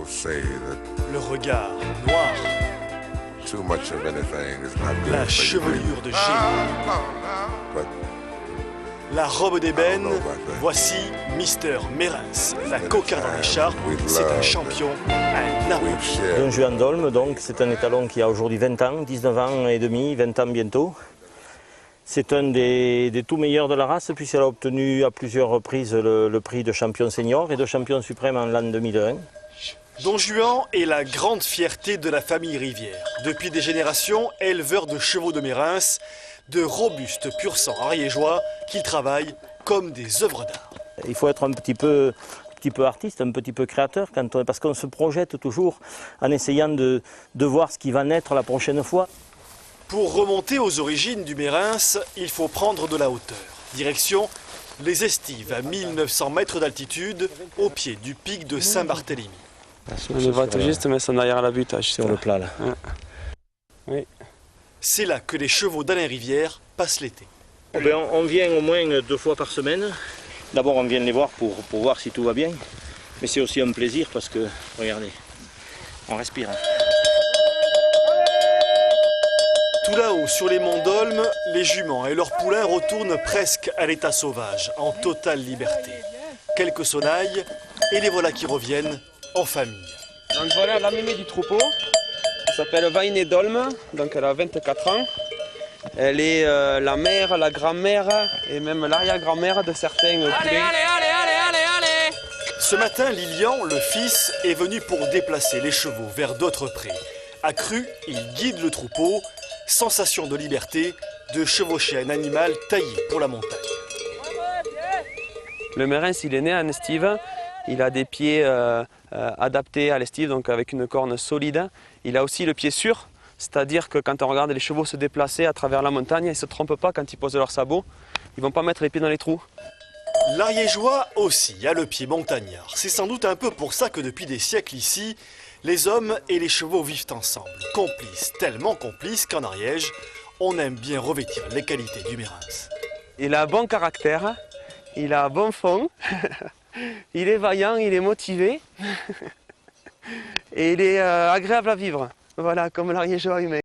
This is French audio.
Le regard noir, la chevelure de génie, la robe d'ébène, voici Mister Mérins. La coquin dans l'écharpe, c'est un champion, un amour. Don Juan d'Olme, donc c'est un étalon qui a aujourd'hui 20 ans, 19 ans et demi, 20 ans bientôt. C'est un des tout meilleurs de la race puisqu'elle a obtenu à plusieurs reprises le prix de champion senior et de champion suprême en l'an 2001. Don Juan est la grande fierté de la famille Rivière. Depuis des générations, éleveur de chevaux de Mérins, de robustes pur-sang ariégeois qui travaillent comme des œuvres d'art. Il faut être un petit peu artiste, un petit peu créateur, parce qu'on se projette toujours en essayant de voir ce qui va naître la prochaine fois. Pour remonter aux origines du Mérins, il faut prendre de la hauteur. Direction les Estives, à 1900 mètres d'altitude, au pied du pic de Saint-Barthélemy. On va tout juste mettre son derrière l'abutage. Sur le plat là. Ouais. Oui. C'est là que les chevaux d'Alain Rivière passent l'été. On vient au moins 2 fois par semaine. D'abord on vient les voir pour voir si tout va bien. Mais c'est aussi un plaisir parce que, regardez, on respire. Tout là-haut, sur les monts d'Olme, les juments et leurs poulains retournent presque à l'état sauvage, en totale liberté. Quelques sonnailles, et les voilà qui reviennent en famille. Donc voilà la mémé du troupeau. Elle s'appelle Vainé d'Olme, donc elle a 24 ans. Elle est la mère, la grand-mère et même l'arrière-grand-mère de certains poulets. Allez. Ce matin, Lilian, le fils, est venu pour déplacer les chevaux vers d'autres prés. Accru, il guide le troupeau. Sensation de liberté de chevaucher un animal taillé pour la montagne. Le Mérins, il est né en estive. Il a des pieds adaptés à l'estive, donc avec une corne solide. Il a aussi le pied sûr, c'est-à-dire que quand on regarde les chevaux se déplacer à travers la montagne, ils ne se trompent pas quand ils posent leurs sabots. Ils ne vont pas mettre les pieds dans les trous. L'Ariégeois aussi a le pied montagnard. C'est sans doute un peu pour ça que depuis des siècles ici, les hommes et les chevaux vivent ensemble, complices, tellement complices qu'en Ariège, on aime bien revêtir les qualités du Mérins. Il a un bon caractère, il a un bon fond, il est vaillant, il est motivé et il est agréable à vivre, voilà, comme l'Ariégeois humain.